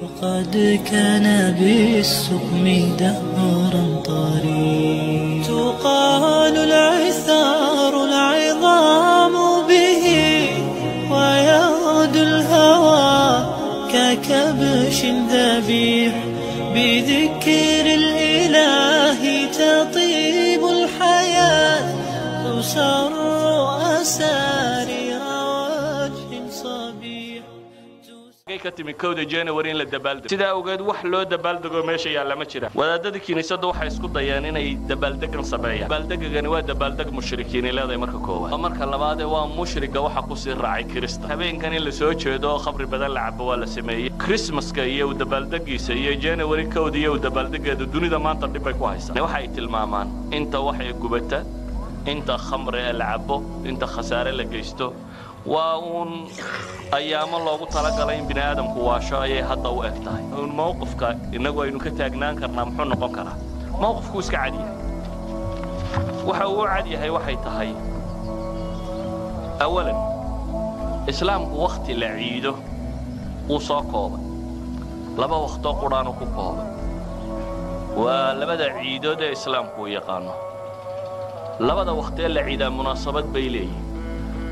وقد كان بالسقم دهرا طريق تقال العثار العظام به ويغدو الهوى ككبش ذبيح بذكر الإله تطيب الحياة تسر أسارير وجه صبيح كتمي كود جانوري لا دبالد سدا اوغاد wax loo dabaaldego meesha yaala ma jira wadaadada kiniisada waxay isku dayaan inay dabaaldegan sameeyaan dabaaldegani waa dabaaldeg mushrikiin leedahay marka koowaad marka labaad waa mushriga waxa ku sii raacay Kirista habeenkan in la soo jeedo khabri badan la cabo waa la sameeyay Christmaska iyo dabaaldegiisa iyo January kood iyo dabaaldegeeda dunida maanta dib ay ku haysaa waxay tilmaamaan inta waxay gubata inta khamri la cabo inta khasaare la geysto وأن أيام الله تعالى قال إن بني آدم كواشة هذا وقتها الموقف إنه إنه كتاجنان كرنا محن قكرة موقف كوس كعادي وحو عادي هاي وحي تهاي أولا إسلام وقت العيد وصاقابة لبا وقت قرآن وكقابة ولبدا عيد ده إسلام كوي قانو لبدا وقت العيد مناسبات بيلي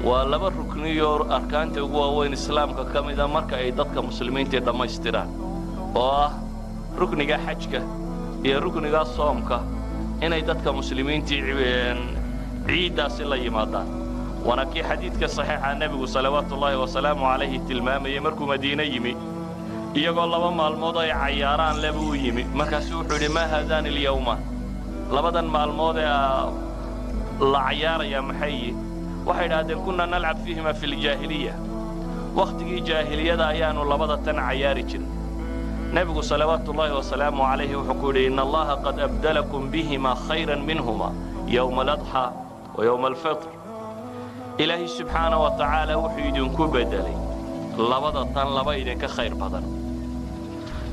ولبا ركنيو أركان تقوى وين إسلام كميدا مركا أي ضدك مسلمين تدم يستران ركنيجا حجك يا ركنيجا صومك إن أي ضدك مسلمين عيد سلا يمادان وأنا كي حديث كصحيح عن النبي صلوات الله وسلامه عليه تلمام يمركو مدينة يمي يقول الله ما الموضة عياران لبو يمي مركزو حولي ما هذان اليوم لبدا ما الموضة العيار يا محيي waxay dhaadeen kunna nalcab fiihima fil jaahiliya waqtigii jaahiliyada ayaanu labada tan ciyaari jiray nabigu salawaatullaahi wa salaamu alayhi wuxuu ku yiri inna allaha qad abdalakum bihima khayran minhuma yawm al-adha wa yawm al-fitr ilaahi subhanahu wa ta'ala wuxuu idinku bedelay labada tan laba idinka khayr badan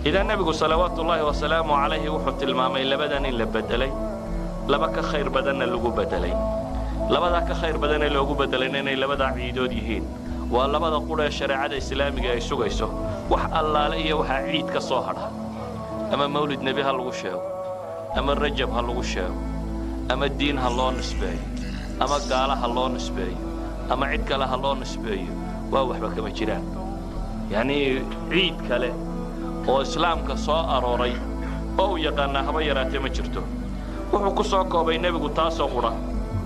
idan nabigu salawaatullaahi wa salaamu alayhi wuxuu tilmaamay labadan in la bedelay laba ka khayr badanna lagu bedelay labada ka khayr badan ee loogu bedelayna inay labada ciidood yihiin waa labada qura shariicada islaamiga ay sugayso wax allaale iyo waxa ciid ka soo hadha ama mawlid nabi ha lagu sheego ama rajab ha lagu sheego ama diin ha loo nisbeeyo ama gaala ha loo nisbeeyo ama cid kale ha loo nisbeeyo waa waxba kama jiraan yani ciid kale oo islaamka soo arooray oo yaqaan haba yaraatay ma jirto wuxuu ku soo koobay nabigu taasoo qura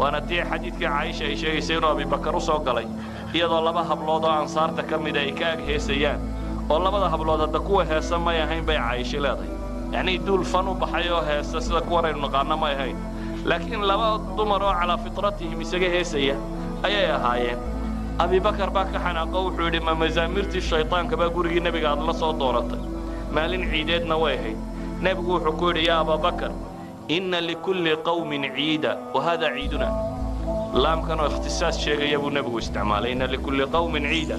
وأنا تي حديث كعائشة شيء سيروا أبي بكر وصقلي يلا لبا هبلوضة أنصار تكمل إيكاك هيسيان والله بده هبلوضة دكوه هيسا ما يهين بيع عائشة لاضي يعني دول فنو بحيوه هيسا سيدا كورين نقارنا ما يهين لكن لبا ضمروا على فطرتهم يسجي هيسيا أي هايين أبي بكر باك حنا قوحوا لما مزامرت الشيطان كبا قرقي النبي قال الله صوت دورته مالين عيدتنا ويهين نبقوا حكوري يا أبا بكر إن لكل قوم عيدا وهذا عيدنا لام كانوا اختصاص شيء يبو نبو استعمال إن لكل قوم عيدا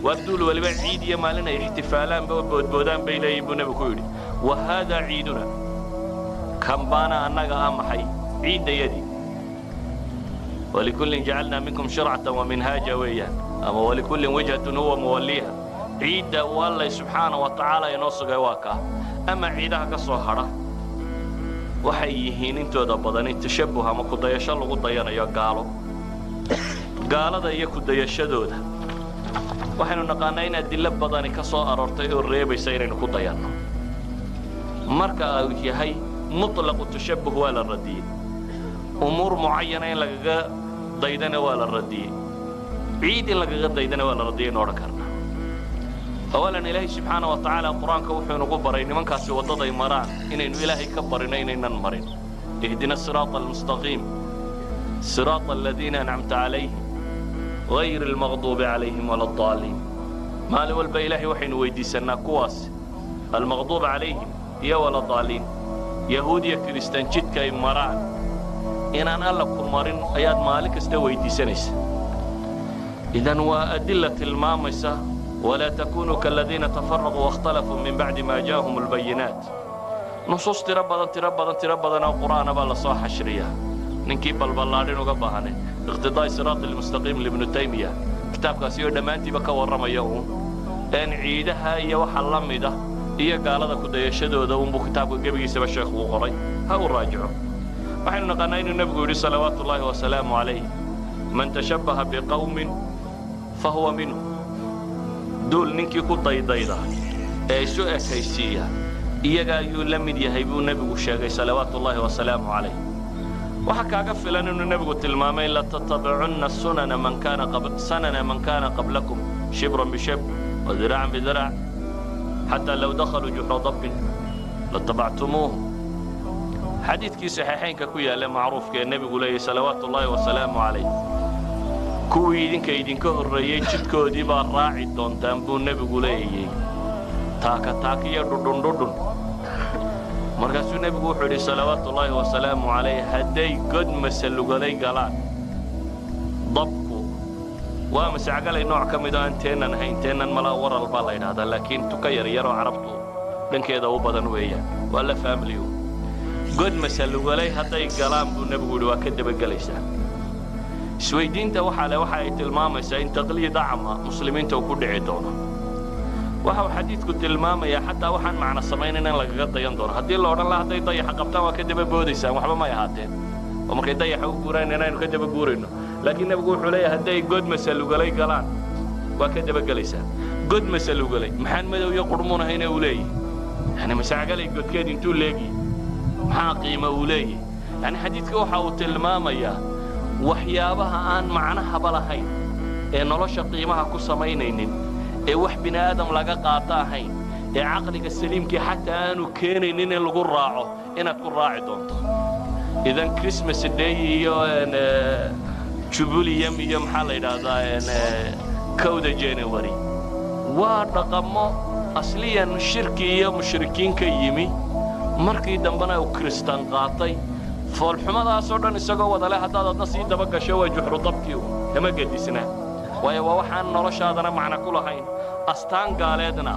والدول والبع عيد يمالنا احتفالان بودان بيلا يبو نبو كوري وهذا عيدنا كم بانا أنك أمحي عيد يدي ولكل جعلنا منكم شرعة ومنهاجا ويا أما ولكل وجهة هو موليها عيد والله سبحانه وتعالى ينصق واكا أما عيدها كصهرة waxay yihiin intooda badan tashabuha ma ku dayasho lagu dayanayo gaalada iyo ku dayashadooda waxaanu naqaanaa in adilla badan ka soo aroortay oo reebaysa inaynu ku dayanno marka uu yahay mutlaq tashabuh wala radiyay umur muayyana in laga daydana wala radiyay ciid in laga daydana wala radiyay noor karna أولاً إلهي سبحانه وتعالى القرآن كوحي نقبرين من كاسي وضضي مران إنه إلهي كبرين إننا نمرين اهدنا الصراط المستقيم صراط الذين أنعمت عليهم غير المغضوب عليهم ولا الضالين ما لو البإلهي وحين ويدي سنة كواس المغضوب عليهم يا ولا الضالين يهودية كريستان جدك مران إن أنا لكم مرين أياد مالك استوى يدي سنس إذن وأدلة المامسة ولا تكونوا كالذين تفرقوا واختلفوا من بعد ما جاءهم البينات نصوص تربضا القرآن بلا صاح الشريعة نكيب البلارين وقبهانه اقتضاء صراط المستقيم لابن تيمية كتاب كاسيو دمانتي بك ورمى يوم أن عيدها يوحى اللمدة iyo gaalada ku dayashadooda unbuu kitaabka gebigiisaba sheekhu u qoray ha u raajico waxaynu naqaanaa inuu nebigu yidhi salawaatullaahi wasalaamu calayh man tashabbaha biqawmin fahuwa minhu duul ninkii ku daydayda ee isu ekaysiiya iyaga ayuu la mid yahay buu nebigu sheegay salawaatullaahi wasalaamu calayh waxa kaaga filan inuu nebigu tilmaamay la tatabicunna sanana man kaana qablakum shibran bishibr وذراعا بذراع حتى لو دخلوا جحر ضب لاتبعتموه حديث كي صحيحين كويا لا معروف كي النبي يقول صلوات الله وسلامه عليه كوي يدين كهريي جدكودي با راعي دونتان بو النبي يقول تاكا يا دودون markaasuu nebigu wuxuu yidhi salawaatullaahi wasalaamu calayh hadday god masalugalay galaan dabku waa masacgalay nooc ka mid oo aan teenan ahayn teenan malaa waral baa la yidhaahdaa laakiin tuka yaryaroo carabtu dhankeeda u badan weeyaan waa la faamiliyo god masalugalay hadday galaan buu nebigu yidhi waa ka dabagelaysaa isweydiinta waxa ay tilmaamaysaa in taqliid acma muslimiinta uu ku dhici doono waxa uu xadiidku tilmaamayaa xataa waxaan macno samaynayn in lagaga dayan doono haddii la odhan lahaa hadday dayaxa qabtaan waa ka daba boodaysaan waxba may ahaateen oo markay dayaxa u guuraan inaynu ka daba guurayno laakiin nebigu wuxuu leeyahay hadday god masalugalay galaan waa ka dabagelaysaa god masalugalay maxaan madow iyo qurmuun ahayna uu leeyahay yani masacgalay godkeed intuu leegi maxaa qiimo uu leeyahay yani xadiidka waxa uu tilmaamayaa waxyaabaha aan macnahaba lahayn ee nolosha qiimaha ku samaynaynin ee wax bini aadam laga qaata ahayn ee caqliga saliimkii xataa aanu keenaynin in lagu raaco inaad ku raaci doonto idan christmas day iyo jubileum iyo maxaa la yidhaahdaa kowda january waa dhaqamo asliyan shirki iyo mushrikiin ka yimi markii dambena uu kristaan qaatay foolxumadaasoo dhan isagoo wada leh haddaad adna sii daba gasho waa juxru dabkii kama gedisna waayo waa waxaan noloshaadana macno ku lahayn astaan gaaleedna